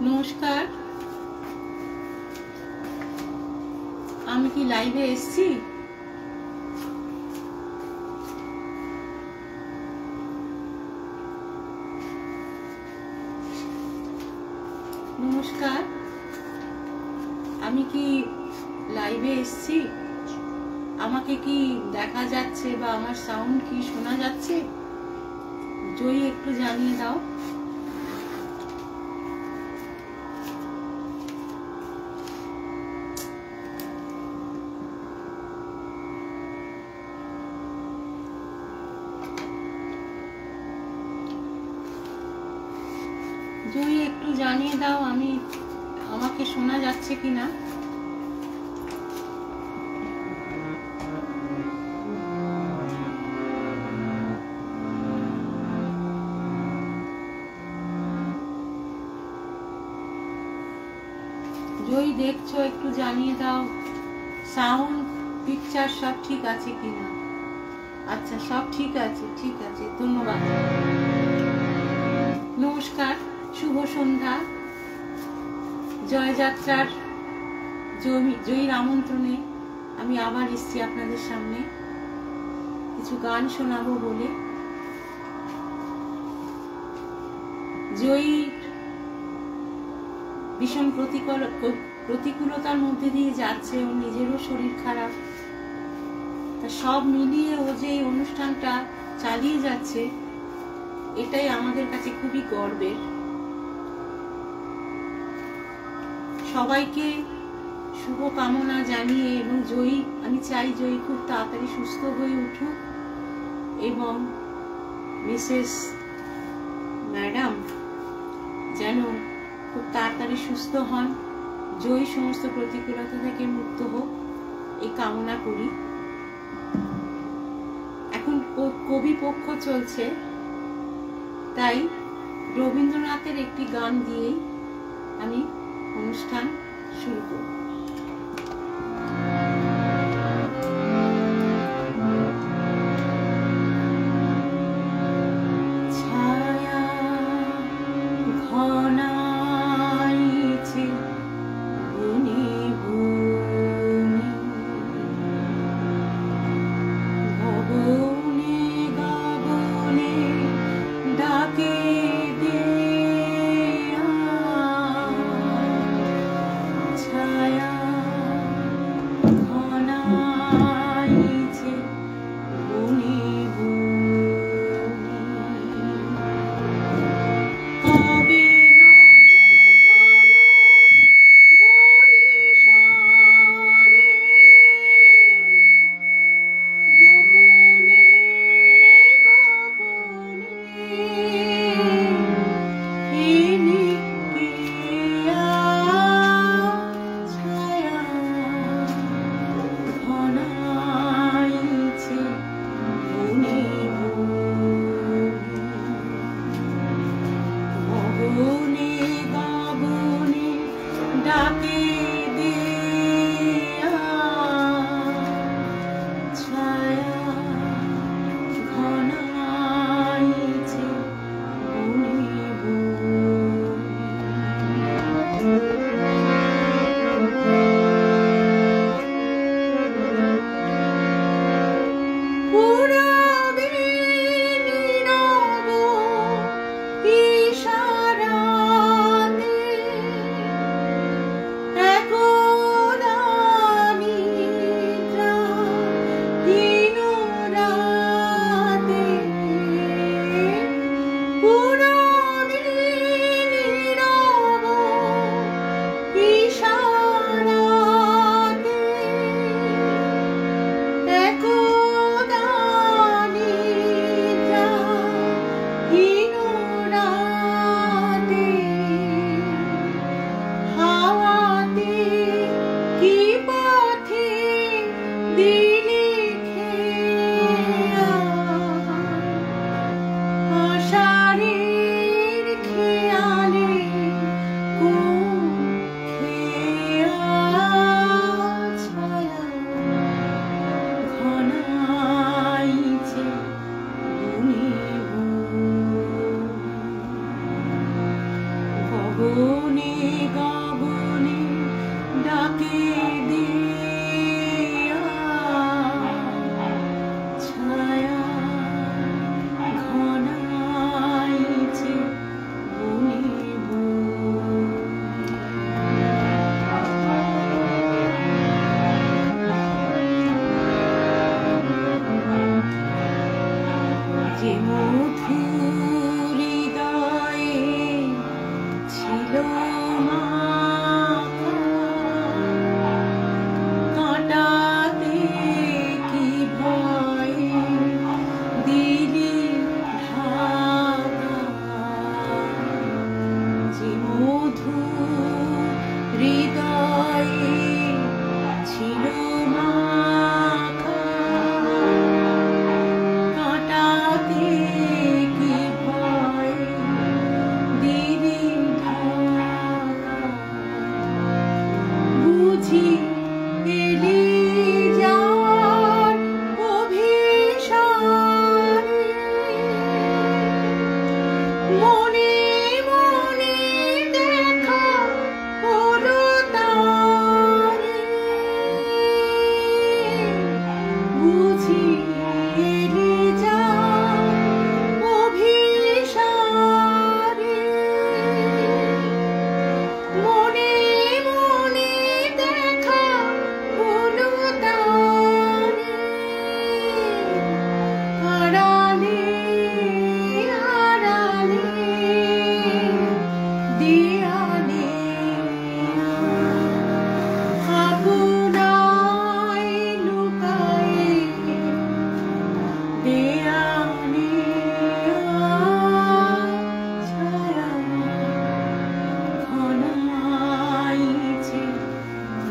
নমস্কার, আমি কি লাইভে এসেছি? নমস্কার, আমি কি লাইভে এসেছি? আমাকে কি দেখা যাচ্ছে বা আমার সাউন্ড কি শোনা যাচ্ছে? জয়ী একটু জানিয়ে দাও। জয়ী একটু জানিয়ে দাও আমাকে শোনা যাচ্ছে কিনা। জয়ী দেখছো, একটু জানিয়ে দাও সাউন্ড পিকচার সব ঠিক আছে কিনা। আচ্ছা, সব ঠিক আছে, ঠিক আছে, ধন্যবাদ। নমস্কার, শুভ সন্ধ্যা। জয়যাত্রার জয়ীর আমন্ত্রণে আমি আবার এসেছি আপনাদের সামনে কিছু গান শোনাবো বলে। জয়ী ভীষণ প্রতিকূলতার মধ্যে দিয়ে যাচ্ছে, ওর নিজেরও শরীর খারাপ, তা সব মিলিয়ে ও যে অনুষ্ঠানটা চালিয়ে যাচ্ছে এটাই আমাদের কাছে খুবই গর্বের। সবাইকে শুভ কামনা জানিয়ে এবং জয়ী, আমি চাই জয়ী খুব তাড়াতাড়ি সুস্থ হয়ে উঠুক এবং মিসেস ম্যাডাম যেন খুব তাড়াতাড়ি সুস্থ হন, জয়ী সমস্ত প্রতিকূলতা থেকে মুক্ত হোক এই কামনা করি। এখন কবি পক্ষ চলছে, তাই রবীন্দ্রনাথের একটি গান দিয়েই আমি অনুষ্ঠান শুরু করব। ছায়া গগনে গগনে ডাকে দিয়া ছায়া ঘনাইছে বনে যে মধুর হৃদয়ে ছিল মাখা কাঁটাতে কি ভয়ে দিলি ঢাকা, যে মধুর হৃদয়ে ছিল মাখা কাঁটাতে কি ভয়ে দিলি ঢাকা, বুঝি এলি যাওয়ার অভিসারে মনে মনে দেখা হলো তারে, বুঝি এলি যাওয়ার অভিসারে মনে মনে দেখা হলো তারে, আড়ালে আড়ালে দেয়ালে আপনায় লুকায়ে দেয়ালে ছায়া ঘনাইছে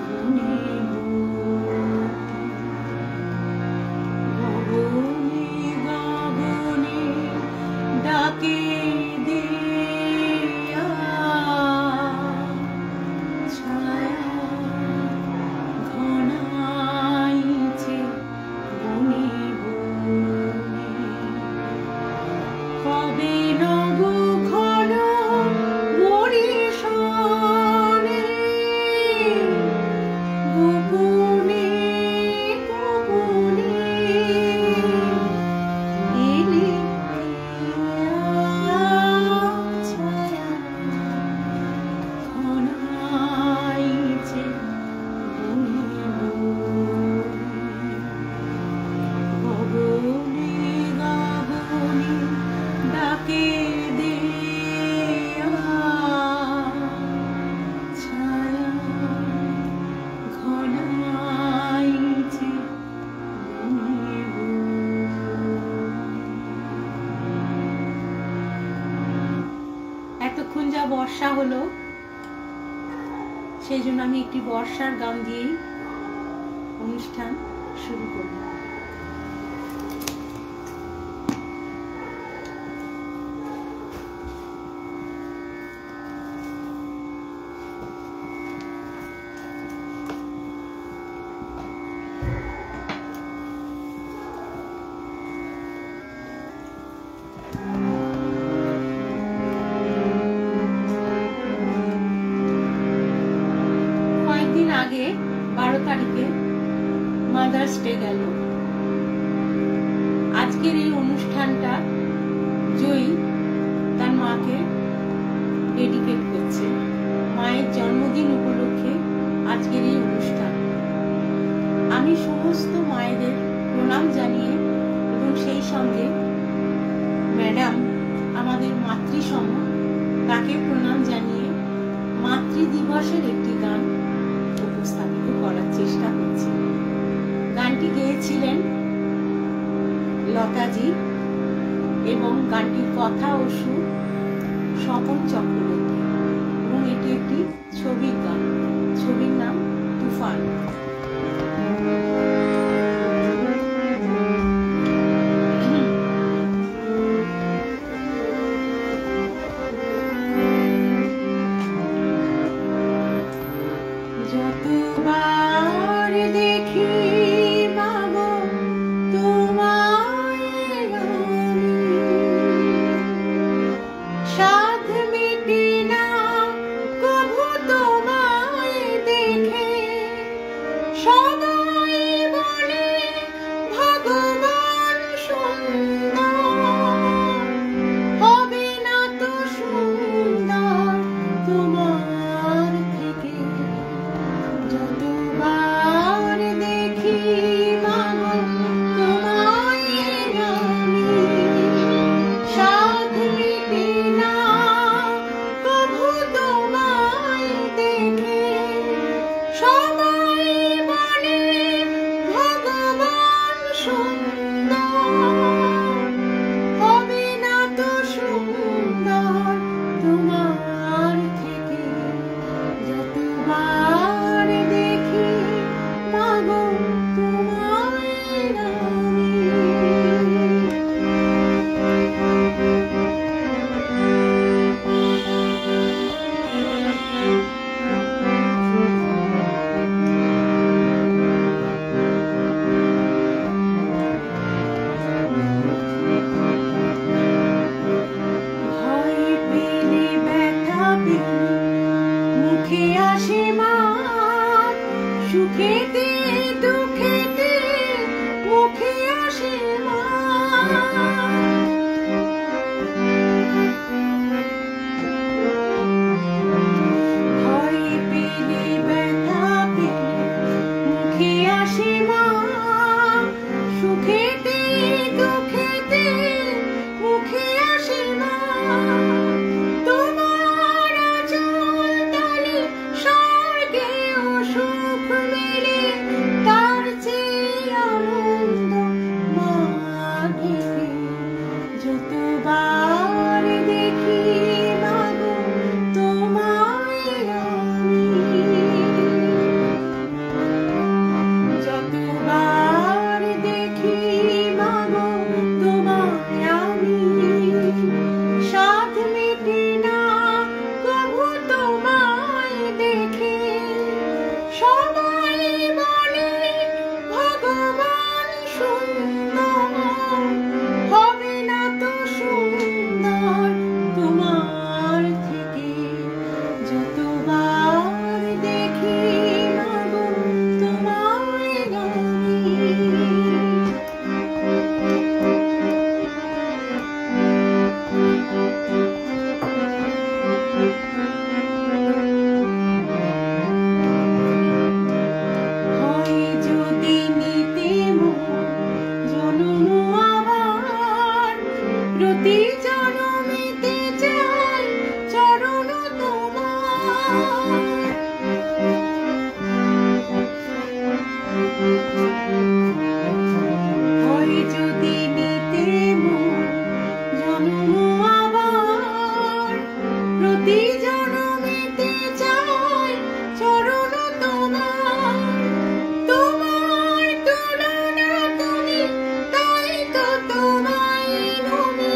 বনে গগনে গগনে ডাকে দিয়া ছায়া ঘনাইছে বনে কবে নব ঘন মরিশনে গোপনে গোপনে এলি ছায়া ঘনাইছে বনে গগনে গগনে ডাকে দিয়া ছায়া ঘনাইছে বনে। এতক্ষণ যা বর্ষা হলো সেই জন্য আমি একটি বর্ষার গান দিয়েই অনুষ্ঠান শুরু করব। কয়েকদিন আগে 12 তারিখে মাদার্স ডে গেল। আজকের এই অনুষ্ঠানটা জয়ী তার মাকে ডেডিকেট করছে। মায়ের জন্মদিন উপলক্ষে আজকের এই অনুষ্ঠান। আমি সমস্ত মায়েদের প্রণাম জানিয়ে এবং সেই সঙ্গে ম্যাডাম আমাদের মাতৃসম তাকে প্রণাম জানিয়ে মাতৃ দিবসের একটি গান উপস্থাপিত করার চেষ্টা করছি। গানটি গেয়েছিলেন লতাজি এবং গানটির কথা ও সুর স্বপন চক্রবর্তী এবং এটি একটি ছবির গান। ছবির নাম তুফান। যতবার দেখি মাগো তোমায় আমি, সাধ মেটে না মুখে আসে মা সুখেতে দুঃখেতে মুখে আসে মা ভয় পেলে ব্যথা পেলে মুখে আসে মা সুখেতে দুঃখেতে মুখে আসে মা তোমার আঁচল তলে স্বর্গেও সুখ মেলে তার চেয়ে আনন্দ মা দেখে যতবার দেখি মাগো তোমায় আমি যতবার দেখি মাগো তোমায় আমি সাথ মেটে না কভু তোমায় দেখে সবাই বলে ভগবান সুন্দর হবে না তো সুন্দর তোমার থেকে যতবার দেখি মাগো তোমায় আমি হয় যদি নিতে মন জনম আবার প্রতি জনমেতে চাই চরণ তোমার হয় যদি নিতে মন জনম আবার প্রতি জনমেতে চাই চরণ তোমার তোমার তুলনা তুমি তাই তো তোমায় নমি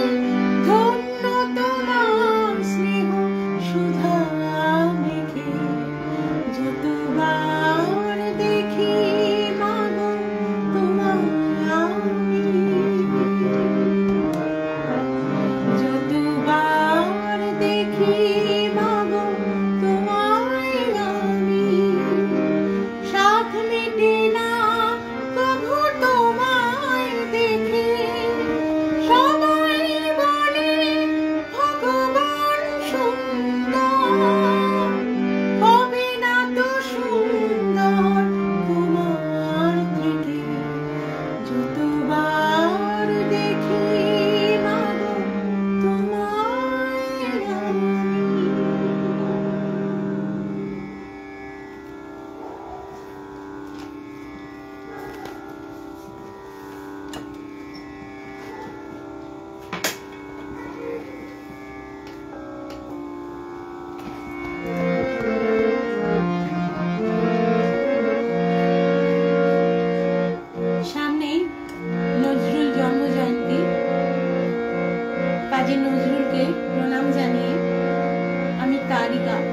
ধন্য তোমার স্নেহ সুধা মেখে যতবার দেখি মাগো তোমায় আমি যতবার দেখি মাগো তোমায় আমি সাথ মেটে না কভু তোমায় দেখে সবাই বলে ভগবান সুন্দর হবে না তো সুন্দর তোমার থেকে যতবার দেখি মাগো তোমায় আমি সামনেই নজরুল জন্মজয়ন্তী কাজী নজরুলকে প্রণাম জানিয়ে আমি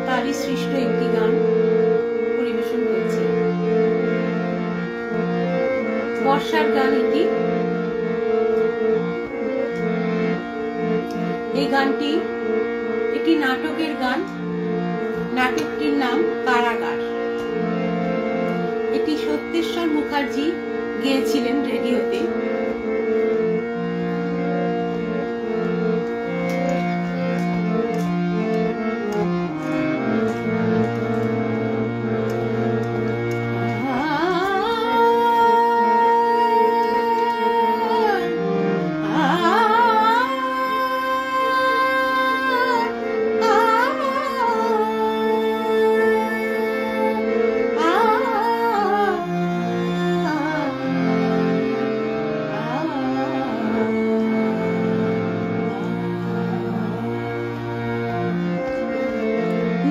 তারই সৃষ্ট একটি গান পরিবেশন করছি বর্ষার গান এটি এই গানটি একটি নাটকের গান নাটকটির নাম কারাগার এটি সত্যেশ্বর মুখার্জি গেয়েছিলেন রেডিওতে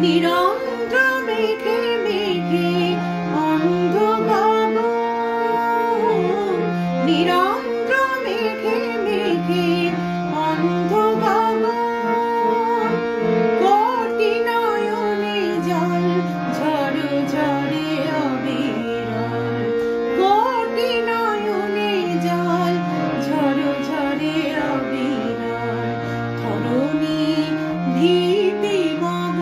নিরন্ধ্র মেঘে মেঘে অন্ধ গগন নিরন্ধ্র মেঘে মেঘে অন্ধ গগন কোটি নয়নে জল ঝরে ঝরে অবিরল কোটি নয়নে জল ঝরে ঝরে অবিরল ধরণী ভীতি মগন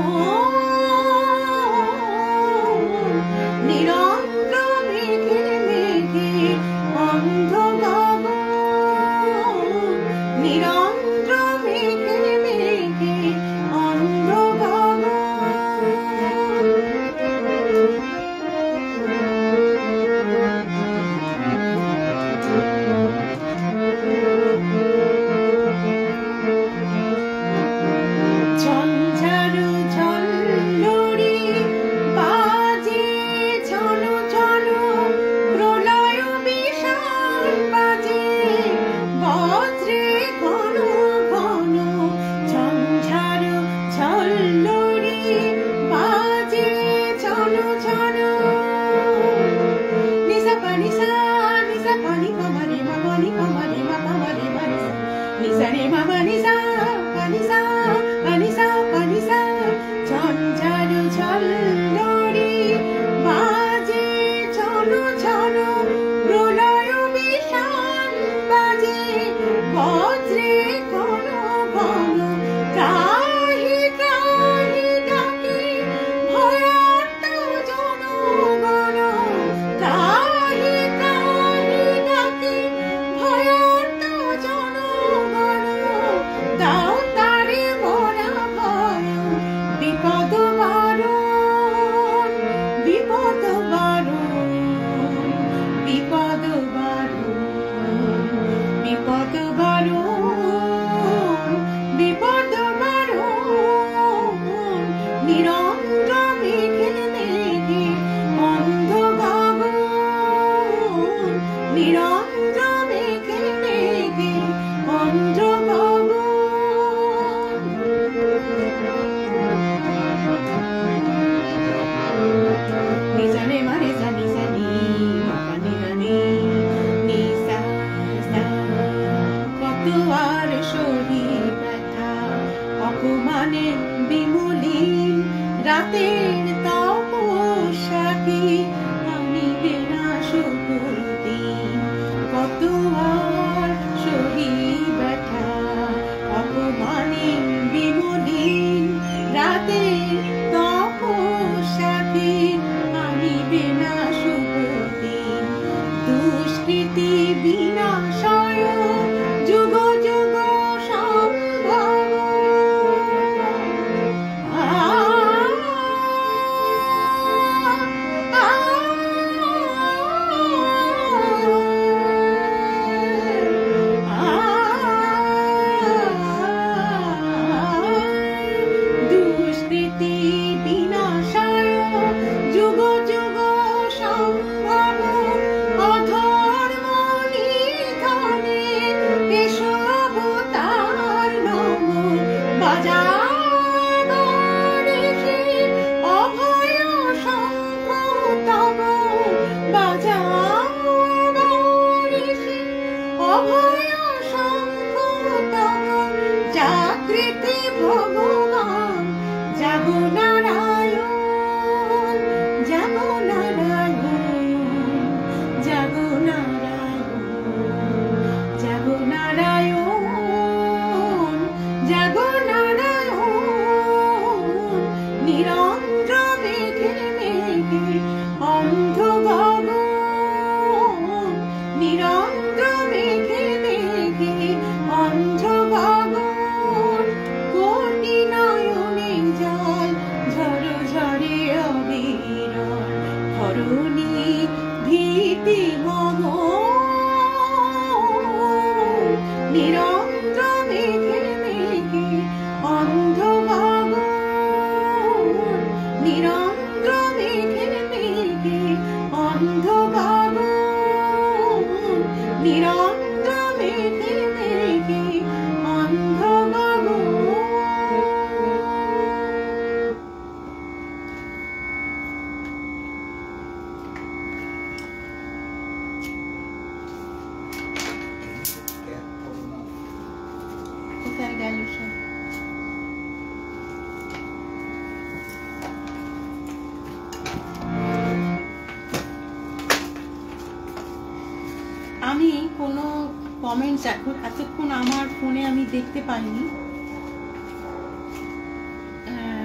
ছন্দরি বাজে ঝন ঝন প্রলয় বিষাণ বাজে বজ্রে ঘন ঘন ত্রাহি ত্রাহি ডাকে ভয়ার্ত জনগণ ত্রাহি ত্রাহি ডাকে ভয়ার্ত জনগণ দাও তারে মরা ভয় বিপদ বারণ বিপদ বারণ বিপদ বারণ বিপদ বারণ বিপদ বারণ নিরন্দ্র মেঘে মেঘে অন্ধ গগন নিরন্দ্র মেঘে মেঘে অন্ধ গগন নিজানে মারে জানি জানি মাপানি জানি নিসা সা কত আর সহি ব্যথা অপমানে বিমলিন রাতের তপস্যাকে আমি বেনা শুভদিন কত আর সহি ব্যথা অপমানে বিমলিন রাতের তপস্যাকে আমি বেনা শুভদিন দুষ্কৃতি বিনাশয় যুগ যুগ সম্ভব দুষ্কৃতি বিনাশায় যুগ যুগ সম্ভব অধর্ম নিধনে এসব তার নম বাজাবারিষে অভয় শঙ্খ তব বাজাবারিষে অভয় শঙ্খ তব জাগৃতি ভগবান জাগো নারায়ণ জাগো নারায়ণ জাগো নারায়ণ জাগো নারায়ণ জাগো নারায়ণ নিরন্দ্র মেঘে মেঘে অন্ধ গগন নিরন্দ্র মেঘে মেঘে অন্ধ গগন কোটি নয়নে জল ঝর ঝরে অবিরল ধরণী ভীতি মম নিরন্দ্র মেঘে মেঘে অন্ধ গগন নিরন্দ্র মেঘে মেঘে অন্ধ গগন নিরন্দ্র মেঘে মেঘে অন্ধ গগন কোথায় গেল সব আমি কোনো কমেন্টস এতক্ষণ আমার ফোনে আমি দেখতে পাইনি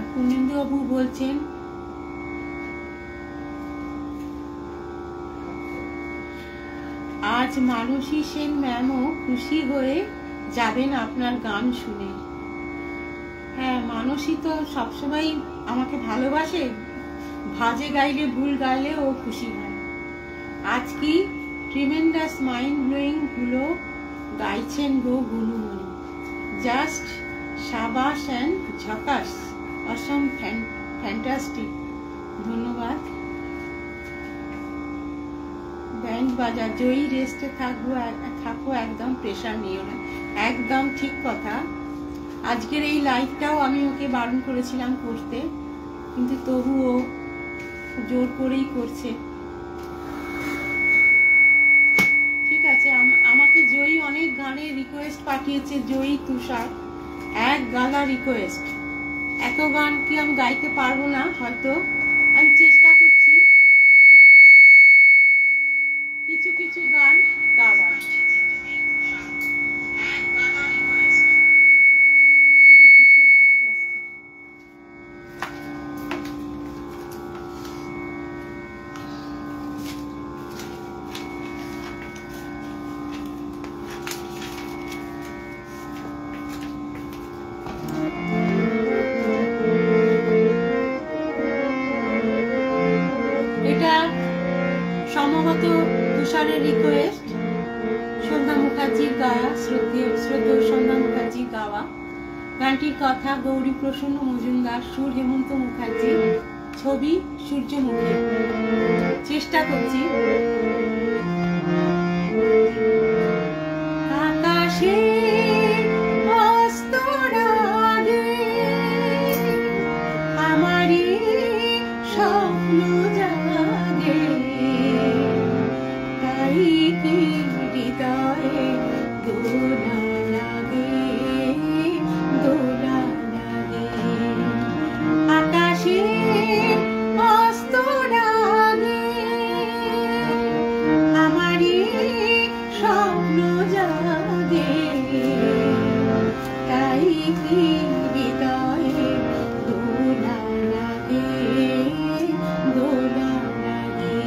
পূর্ণেন্দু বাবু বলছেন আজ মানসী সেন ম্যামও খুশি হয়ে যাবেন আপনার গান শুনে হ্যাঁ মানসী তো সবসময় আমাকে ভালোবাসে ভাজে গাইলে ভুল গাইলে ও খুশি হয় আজ কি ট্রিমেন্ডাস মাইন্ড ব্লোয়িং গুলো গাইছেন গো গুনুমণি জাস্ট শাবাশ অ্যান্ড ঝকাস অসম ফ্যান্টাস্টিক ধন্যবাদ ব্যান্ড বাজা জয়ী রেস্টে থাকো একদম প্রেশার নিও না একদম ঠিক কথা আজকের এই লাইভটাও আমি ওকে বারণ করেছিলাম করতে কিন্তু তবুও জোর করেই করছে ঠিক আছে আমাকে জয়ী অনেক গানের রিকোয়েস্ট পাঠিয়েছে জয়ী তুষার এক গালা রিকোয়েস্ট এত গান কি আমি গাইতে পারবো না, হয়তো আমি চেষ্টা করছি কিছু কিছু গান গাওয়ার। সম্ভবত তুষারের রিকোয়েস্ট, সন্ধ্যা মুখার্জির গাওয়া, শ্রদ্ধেয় সন্ধ্যা মুখার্জির গাওয়া। গানটির কথা গৌরী প্রসন্ন মজুমদার, সুর হেমন্ত মুখার্জি, ছবি সূর্যমুখী। চেষ্টা করছি। আকাশে আমারই স্বপ্ন জাগে, তাই কি হৃদয়ে দোলা লাগে, দোলা লাগে। আকাশে অস্তরাগে আমারই স্বপ্ন জাগে, তাই কি হৃদয়ে দোলা লাগে, দোলা লাগে।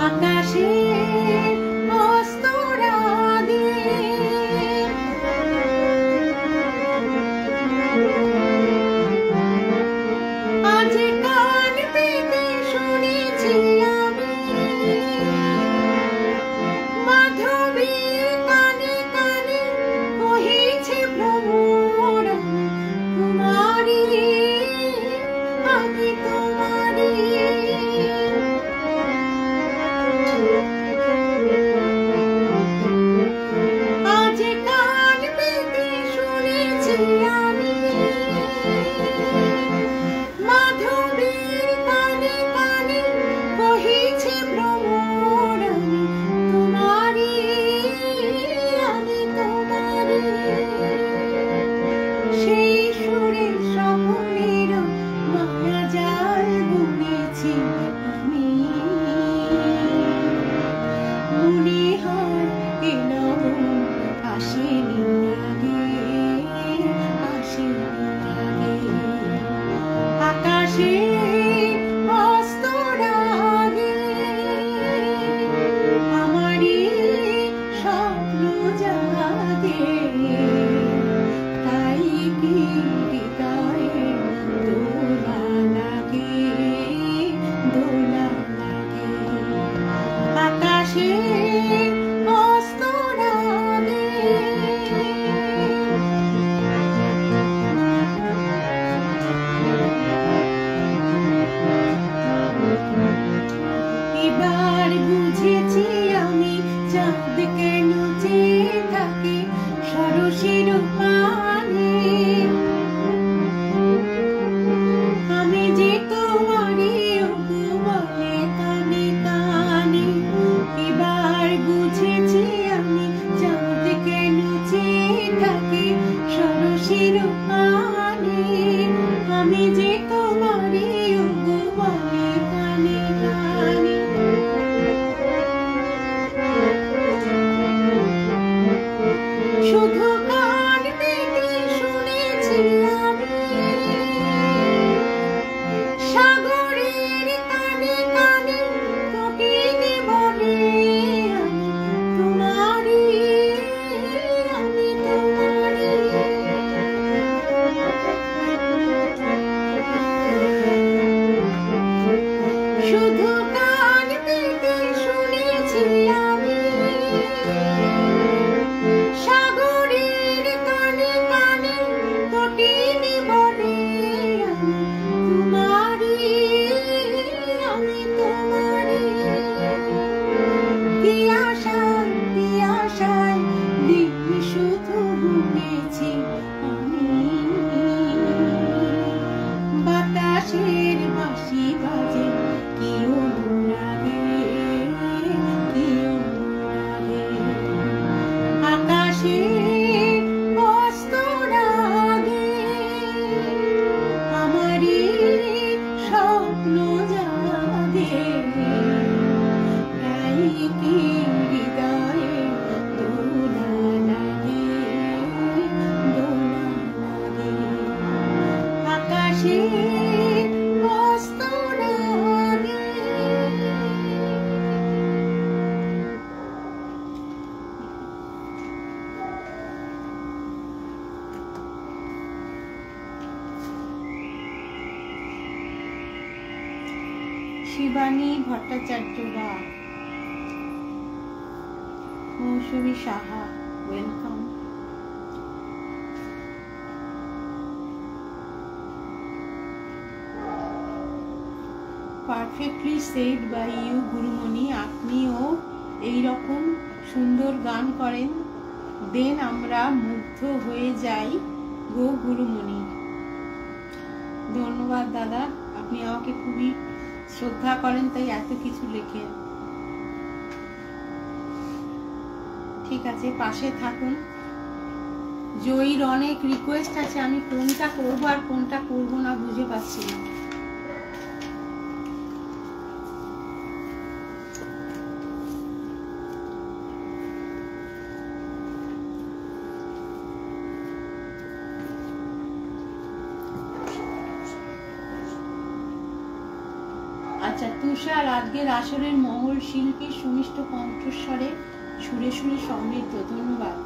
আকাশে অস্তরাগে আজ কান পেতে শুনেছি আমি মাধবীর কানে কানে কহিছে ভ্রমর, তোমারি আমি তোমারি। আজ কান পেতে শুনেছি আমি মাধবীর কানে কানে কহিছে ভ্রমর, তোমারি আমি তোমারি। সেই সুরে স্বপ্নের মায়াজাল বুনেছি আমি, মনে হয় এলো আসেনি আগে, আসেনি আগে। আকাশে অস্তরাগে আমারই স্বপ্ন জাগে, তাই কি হৃদয়ে দোলা লাগে, দোলা লাগে। আকাশে অস্তরাগে এবার বুঝেছি আমি চাঁদ কেন চেয়ে থাকে সরসের পানে, আমি যে তোমারই বলে কানে কানে। এবার বুঝেছি আমি চাঁদ কেন চেয়ে থাকে সরসের পানে, আমি যে তোমারই বলে কানে কানে। শুধু কান পেতে শুনেছি আমি সাগরের কানে কানে কোকিলে বলে, আমি তোমারি আমি তোমারি। শুধু কান পেতে শুনেছি আমি সাগরের কানে কানে কোকিলে বলে, আমি তোমারি আমি তোমারি। কি আশায় দিন শুধু ঘুরেছি আমি, বাতাসের বাঁশি বাজে কি অনুরাগে, কি অনুরাগে। আকাশে অস্তরাগে শিবানী ভট্টাচার্য বা Moushumi Saha, welcome. Perfectly said by you গুরুমণি, আপনিও এইরকম সুন্দর গান করেন, দেন আমরা মুগ্ধ হয়ে যাই গো গুরুমণি। ধন্যবাদ দাদা, আপনি আমাকে খুবই শ্রদ্ধা করেন তাই এত কিছু লেখেন। ঠিক আছে, পাশে থাকুন। জয়ীর অনেক রিকোয়েস্ট আছে, আমি কোনটা করব আর কোনটা করব না বুঝে পাচ্ছি না। আচ্ছা, তুষার আজকের আসরের মহল শিল্পী সুমিষ্ট কণ্ঠস্বরে সুরে সুরে সমৃদ্ধ, ধন্যবাদ।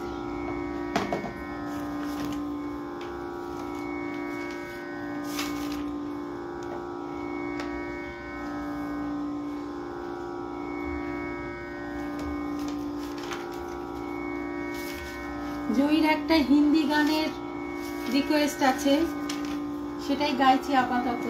জয়ীর একটা হিন্দি গানের রিকোয়েস্ট আছে, সেটাই গাইছি আপাতত।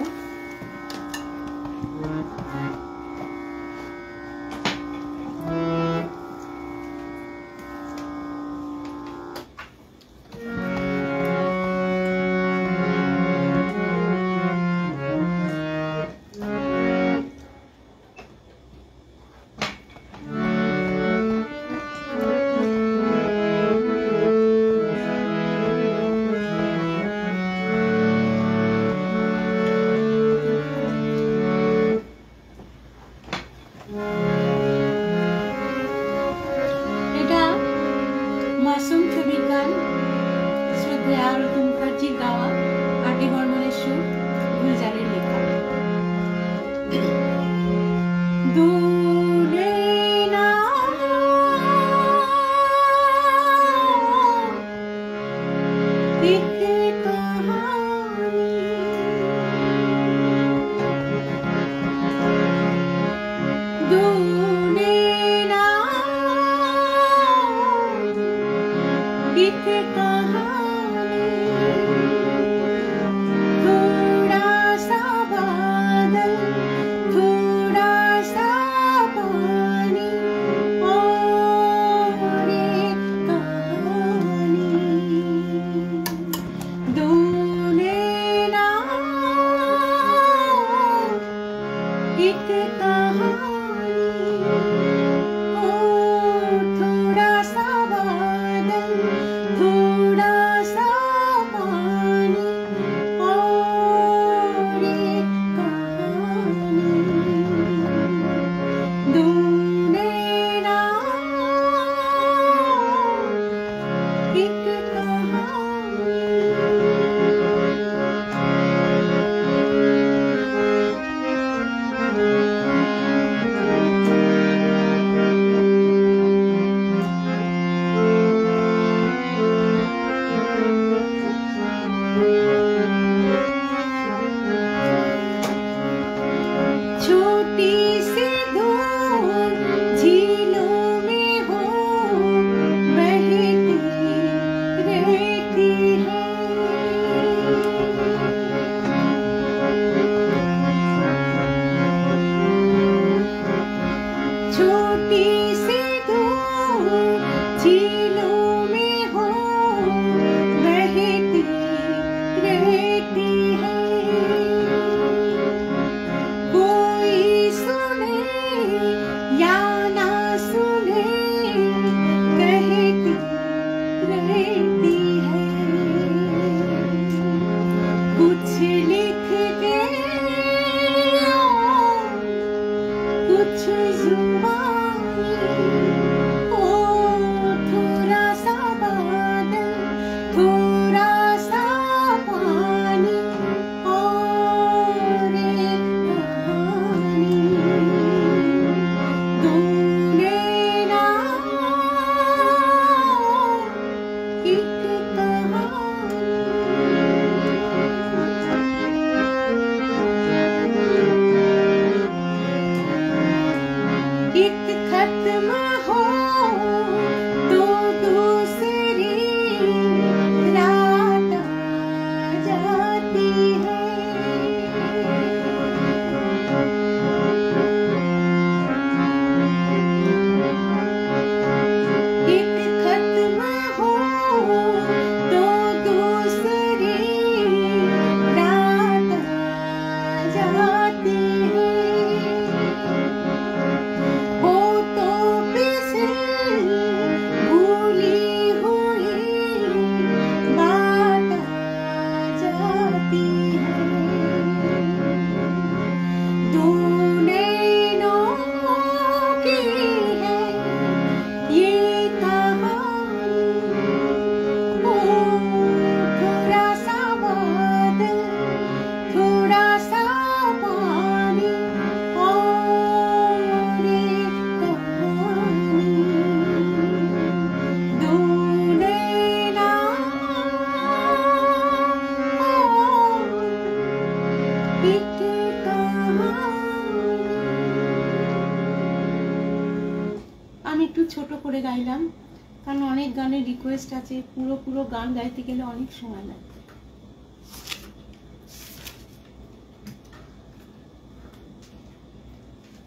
ছোট করে গাইলাম, কারণ অনেক গানের রিকোয়েস্ট আছে, পুরো গান গাইতে গেলে অনেক সময় লাগে।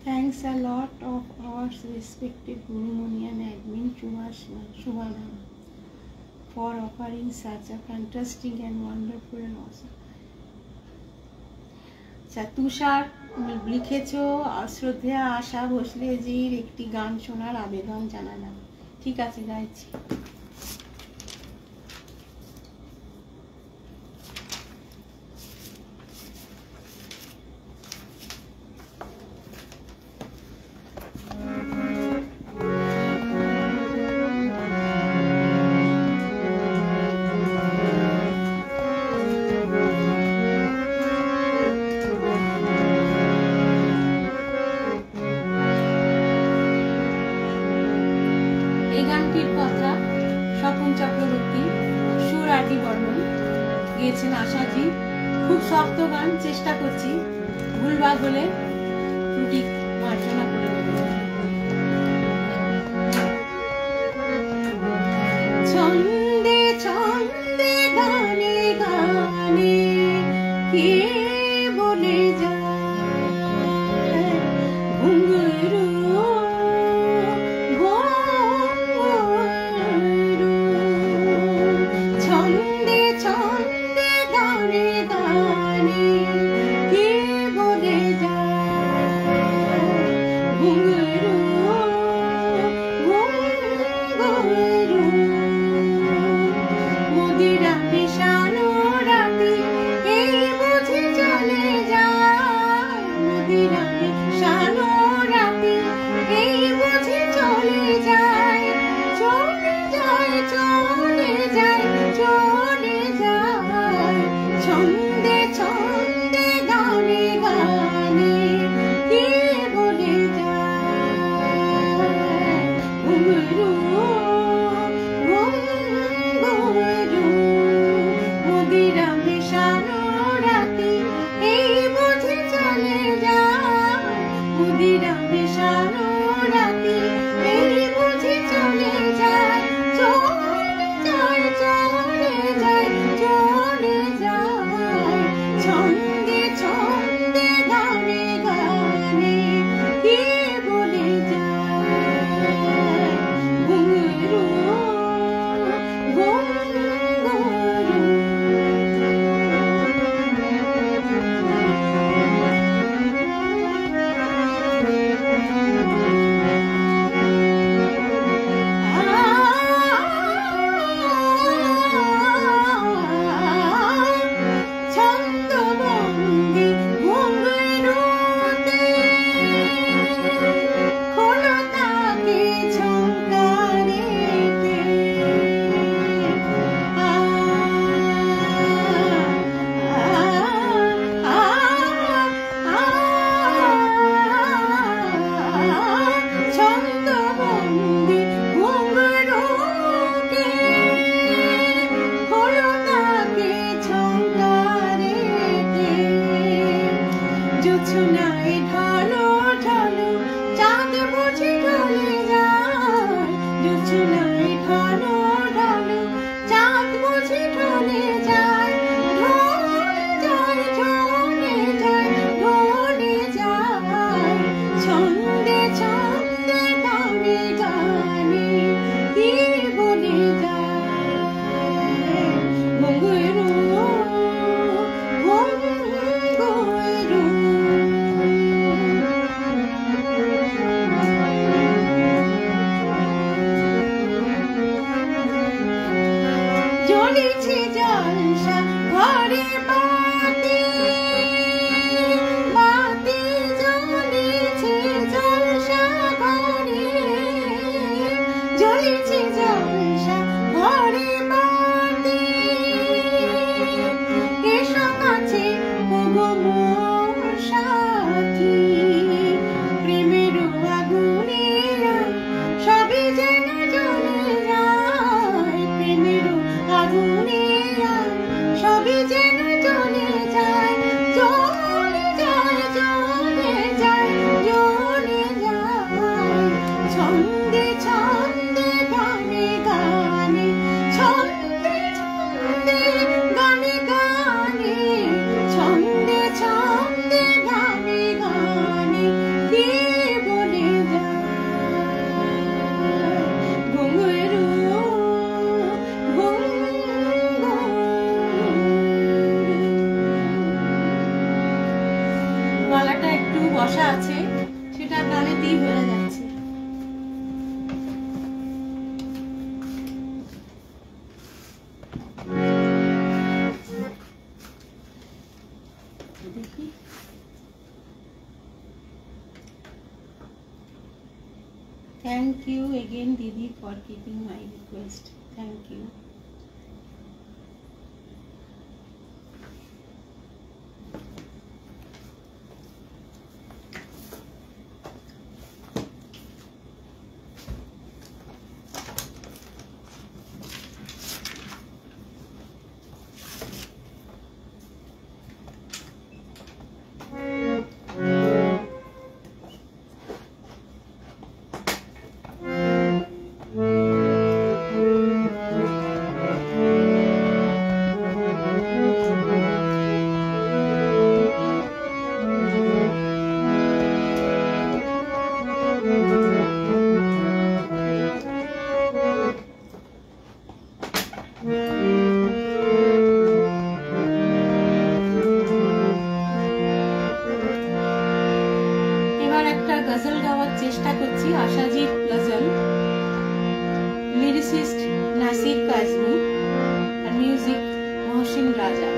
Thanks a lot of our respected Gurumuni and admin Shubhana for offering such a fantastic and wonderful and awesome. তুষার লিখেছো শ্রদ্ধা আশা ভোসলেজির একটি গান শোনার আবেদন জানালাম। ঠিক আছে, গাইছি। আশাজি খুব শক্ত গান, চেষ্টা করছি, ভুলভাল হলে ত্রুটি মার্জনা করে দেব। ছন্দে ছন্দে গানে গানে কে বলে যায় ঘুঙরু ছন্দে ছন্দে গানে গানে কে বলে যায় ঘুঙরু ঘুঙরু মদিরা মিশানো রাতে এই বুঝি চলে যায় মদিরা মিশানো রাতে এই বুঝি চলে যায় চলে যায় চলে যায় চলে যায় ছন্দে ছন্দে গানে গানে কে বলে যায় ঘুঙরু ঘুঙরু মদিরা মিশানো রাতে এই বুঝি চলে যায় মদিরা মিশানো রাতে এই বুঝি চলে যায় চলে যায় চলে যায় চলে যায় ছন্দে ছন্দে গানে গানে কে বলে যায় ঘুঙরু ছন্দবন্দি ঘুঙরুতে খোলো তাকে ঝঙ্কারেতে ছন্দবন্দি ঘুঙরুতে খোলো তাকে ঝঙ্কারেতে জোছনায় ঢালো ঢালো চাঁদ বুঝি ঢলে যায় জোছনায় ঢালো ঢালো চাঁদ বুঝি ঢলে যায় ঢলে যায় ঢলে যায় ঢলে যায় ছন্দে ছন্দে গানে গানে কে বলে যায় ঘুঙরু ঘুঙরু বসা আছে সেটা কানেতেই বোঝা যাচ্ছে। দেখি থ্যাংক ইউ এগেন দিদি for keeping my request. Thank you. गजल गावार चेष्टा करছি आशाजीर गजल लिरिसिस्ट नासिर काजमी और म्यूजिक मोहसिन राजा।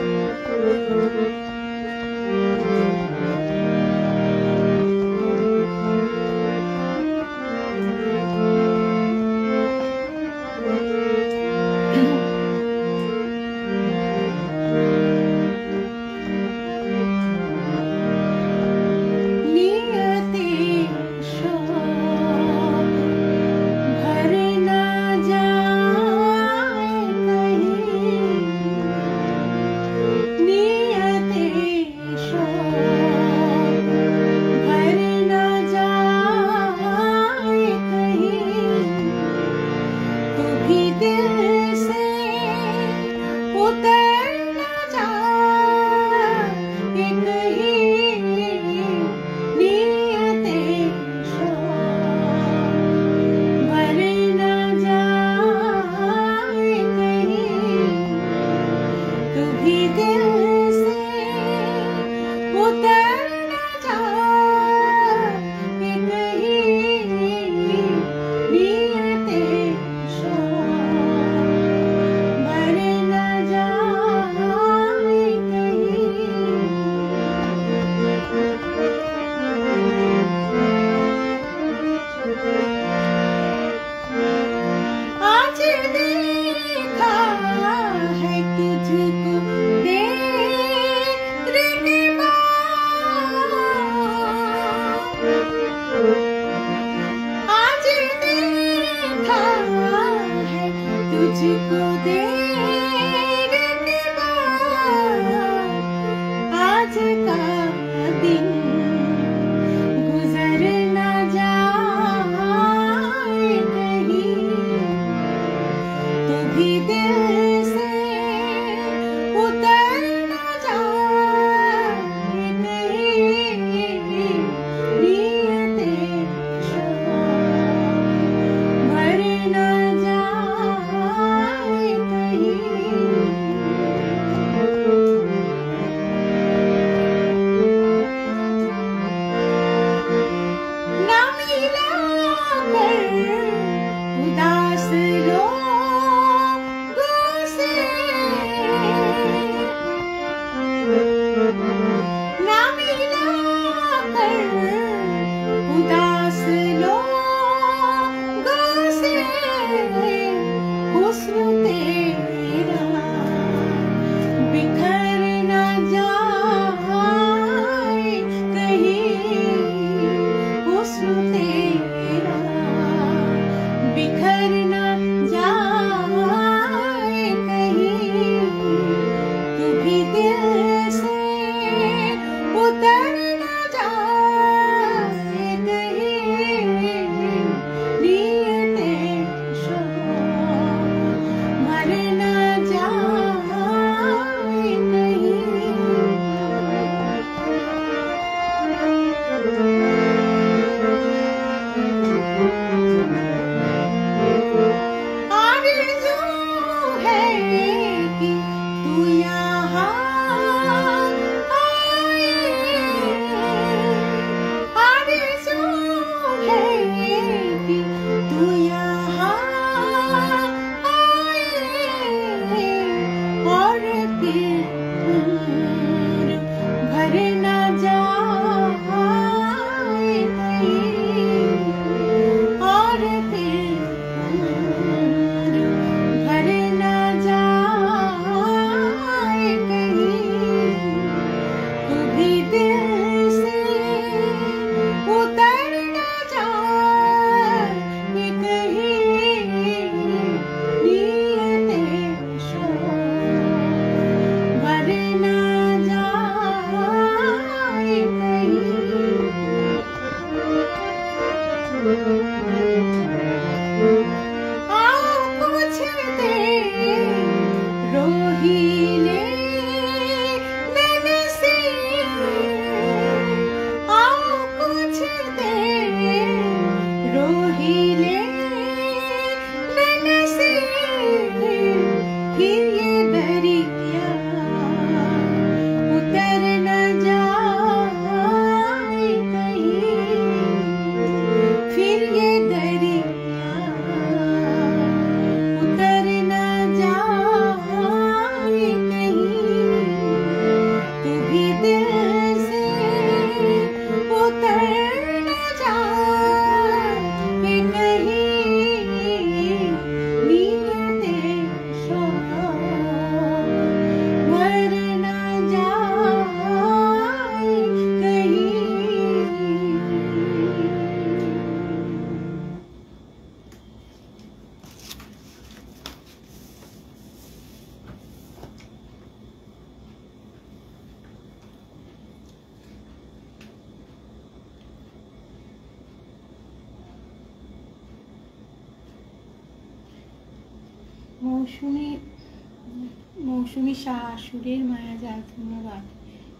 मौसमी शाह, सुरेर माया जाल, धन्यवाद।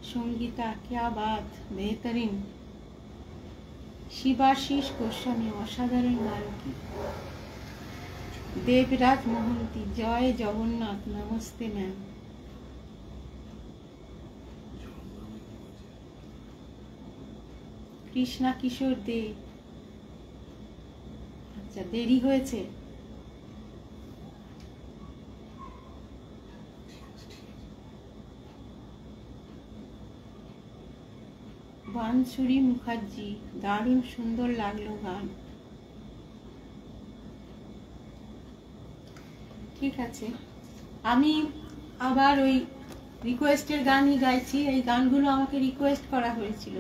संगीता, क्या बात, बेहतरीन। शिवाशीष गोस्वामी, असाधारण गायकी। देवराज मोहंती, जय जगन्नाथ, नमस्ते मैम। কৃষ্ণা কিশোর দে, আচ্ছা দেরি হয়েছে। বানসুরি মুখার্জি, দারুণ সুন্দর লাগলো গান। ঠিক আছে, আমি আবার ওই রিকোয়েস্টের গানই গাইছি। এই গানগুলো আমাকে রিকোয়েস্ট করা হয়েছিল।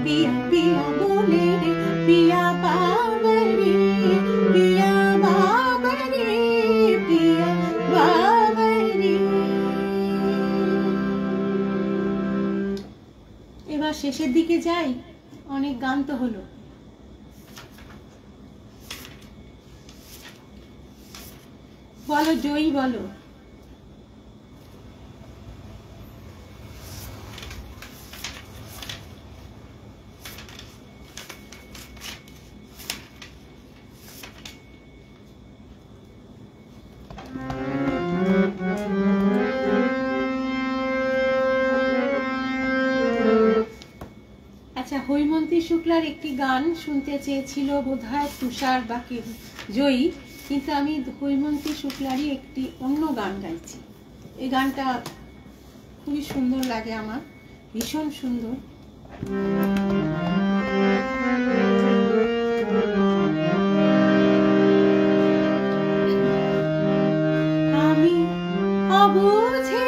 पिया पिया बोले रे पिया बावरी पिया এবার শেষের দিকে যাই, অনেক গান তো হলো। বলো জয়ী, বলো। আচ্ছা, হৈমন্তী শুক্লার একটি গান শুনতে চেয়েছিল বোধহয় তুষার বা জয়ী, কিন্তু আমি হৈমন্তী শুক্লারই একটি অন্য গান গাইছি। এই গানটা খুবই সুন্দর লাগে আমার, ভীষণ সুন্দর। আমি অবুঝে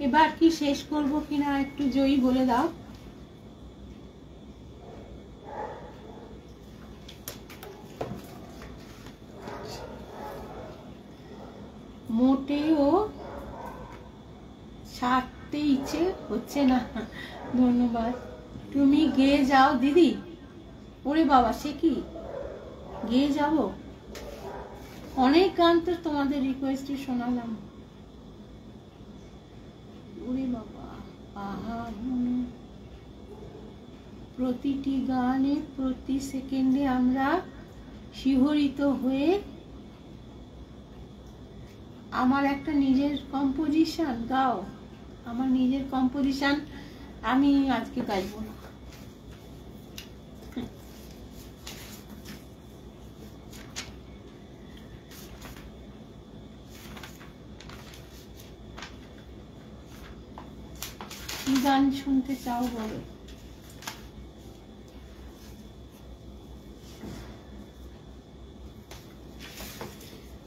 এবার কি শেষ করব কিনা একটু জয়ী বলে দাও। মোটেও ছাড়তে ইচ্ছে হচ্ছে না। ধন্যবাদ। তুমি গেয়ে যাও দিদি। ওরে বাবা, সে কি গেয়ে যাব? অনেক গান তো তোমাদের রিকোয়েস্টে শোনালাম। ওরে বাবা, আহা, প্রতিটি গানে প্রতি সেকেন্ডে আমরা শিহরিত হয়ে আমার একটা নিজের কম্পোজিশন গাও। আমার নিজের কম্পোজিশন আমি আজকে গাইব না। কি গান শুনতে চাও বলো।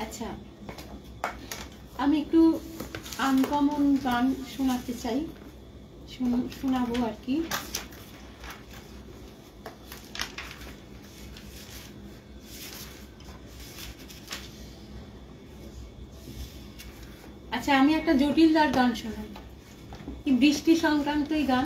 আচ্ছা, আমি একটু আনকমন গান শোনাতে চাই, শোনাবো আর কি। আচ্ছা, আমি একটা জটিলদার গান শোনাই, কি বৃষ্টি সংক্রান্তই গান।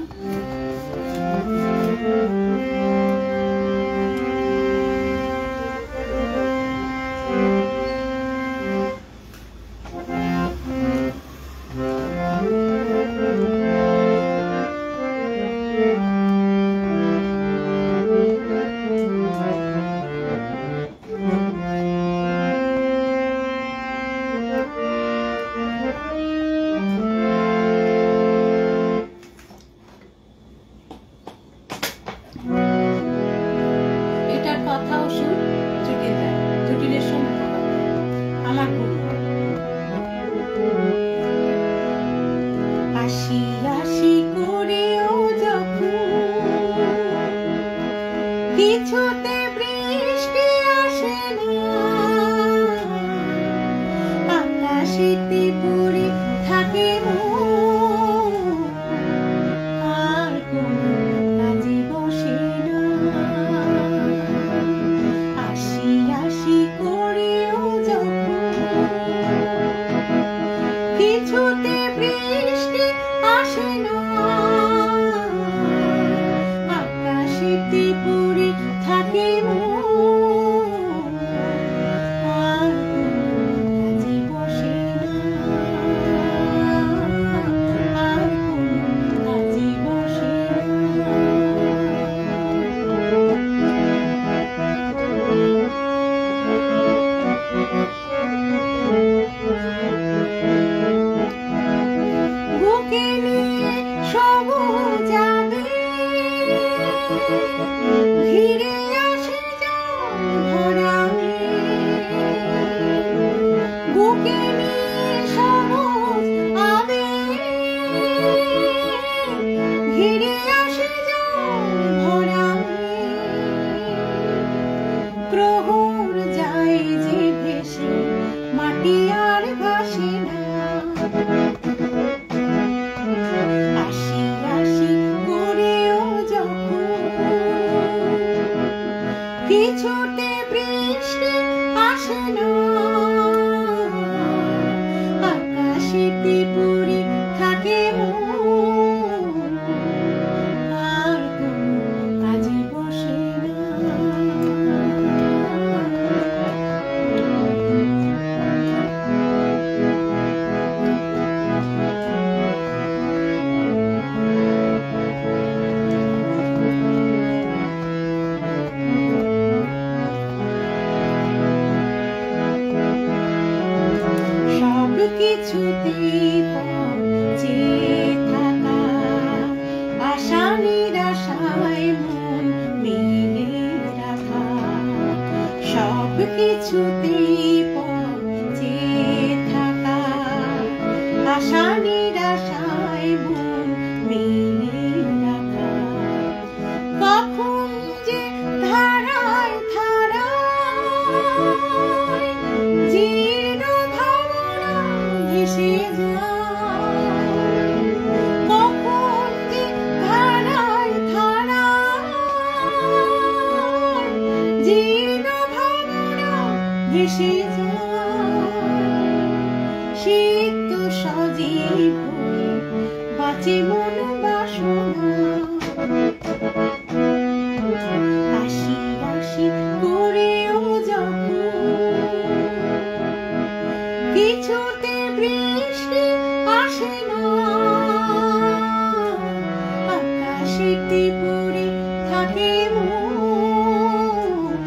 স্মৃতি পড়ে থাকে মন,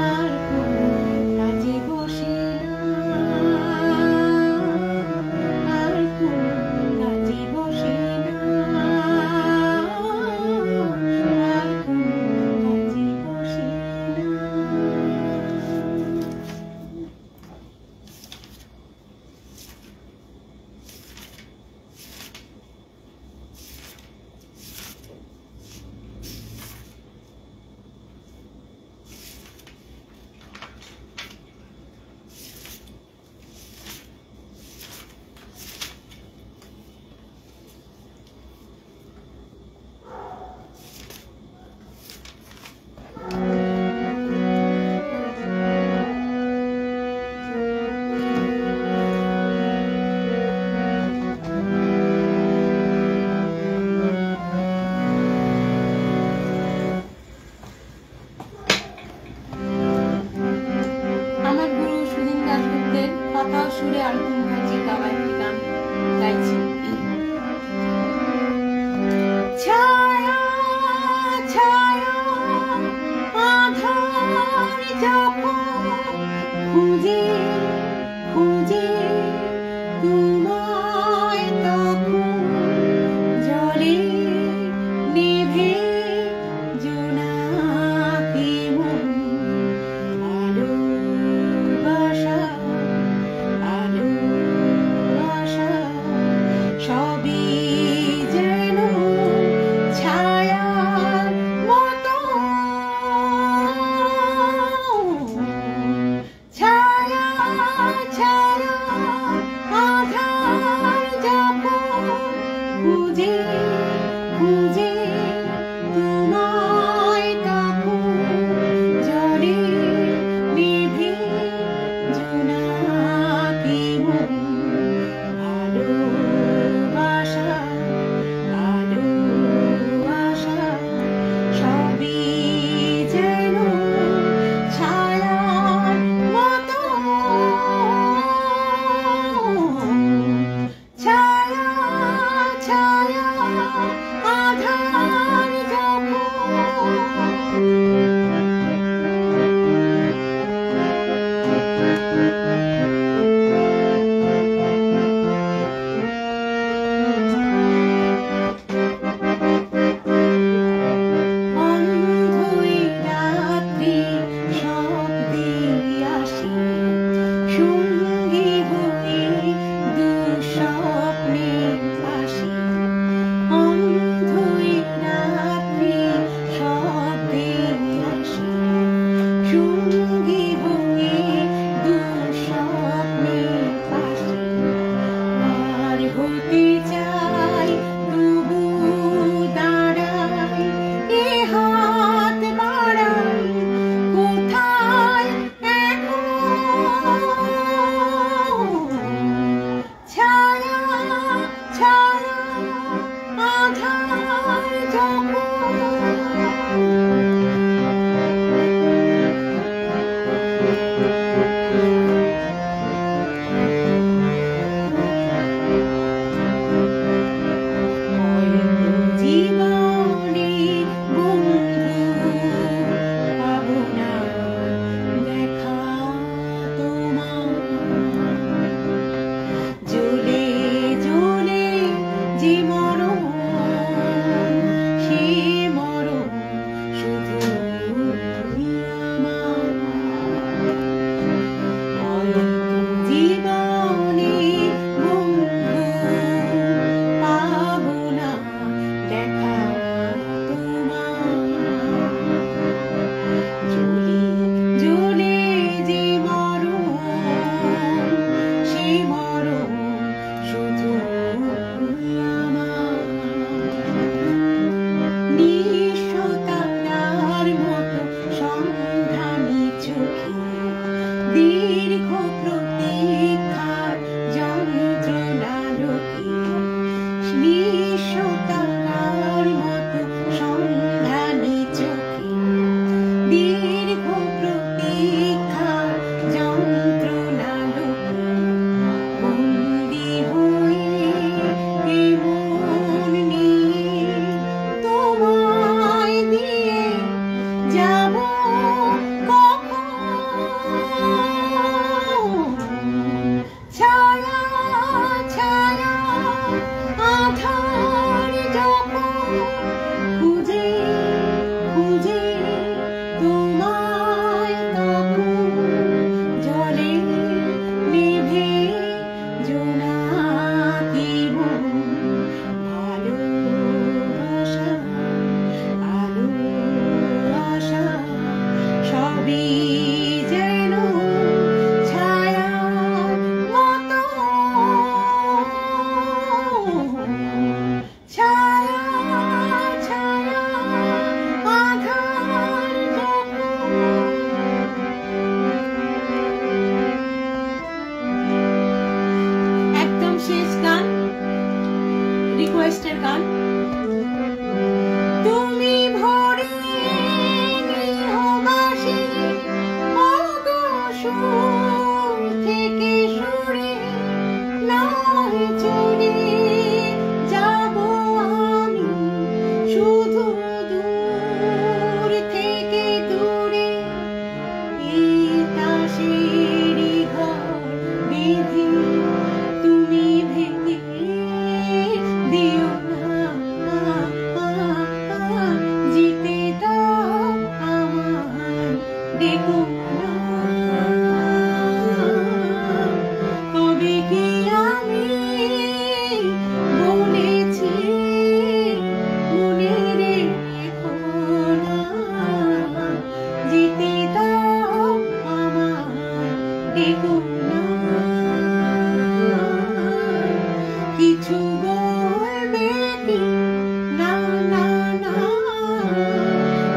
আর কোনো কাজে বসে না, আর কোনো কাজে বসে না, আর কোনো কাজে বসে না। আমার গুরু সুদিন দাশগুপ্তের কথা ও সুরে আরতি মুখার্জি গাওয়া একটি গান গাইছি। ছায়া ছায়া আধার যখন খুঁজে খুঁজে তোমায়, তখন জলে নেভে জোনাকি মন, ভালোবাসা ভালোবাসা সবই যেন ছায়ার মতো, ছায়া ছায়া আধার যখন খুঁজে খুঁজে তোমায়, তখন জলে নিভে জোনাকি মন, ভালোবাসা ভালোবাসা সবই যেন ছায়ার মতো, ছায়া ছায়া আধার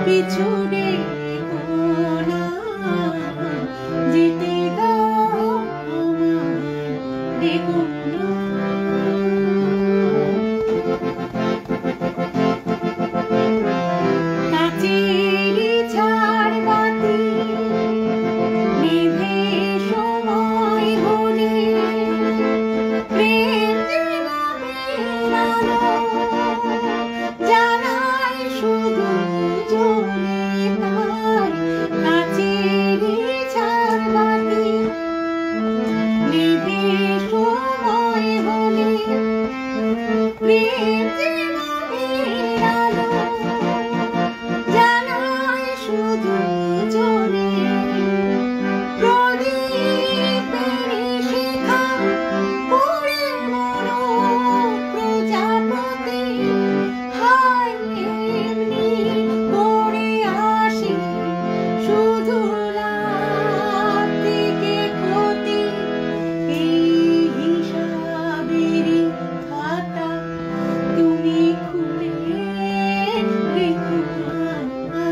পিছু ডেকো না, যেতে দাও আমায়, ডেকো না। কাচেরি ঝাড়বাতি নিভে সময় হলে, প্রেম যেভাবে আলো জ্বালায় শুধু জ্বলে তাই। কাচেরি ঝাড়বাতি নিভে সময় হলে, প্রেম যেভাবে আলো জ্বালায় শুধু জ্বলে। প্রদীপের শিখা পুড়ে মরো প্রজাপতি, হায় এমনি করে আসি শুধু রাত থেকে ক্ষতি। এই হিসাবেরই খাতা তুমি খুলে দেখো না,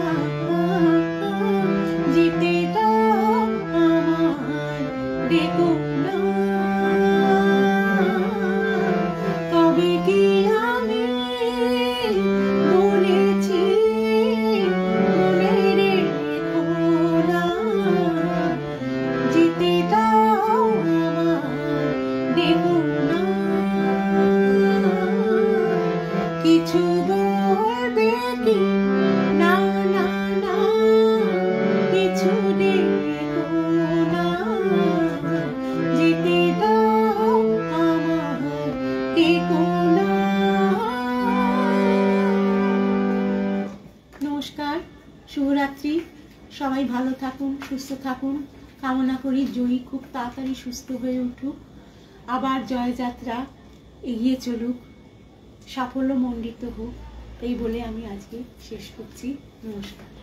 যেতে দাও আমায়, ডেকো না। তবে কি আমি বলেছি মনে রেখো না, যেতে দাও আমায়, ডেকো না। কিছু বলবে কি না, না না, কিছু দেখো না, যেতে দাও আমায়, ডেকো না। নমস্কার, শুভরাত্রি। সবাই ভালো থাকুন, সুস্থ থাকুন। কামনা করি জয়ী খুব তাড়াতাড়ি সুস্থ হয়ে উঠুক, আবার জয়যাত্রা এগিয়ে চলুক, সাফল্যমণ্ডিত হোক। এই বলে আমি আজকে শেষ করছি। নমস্কার।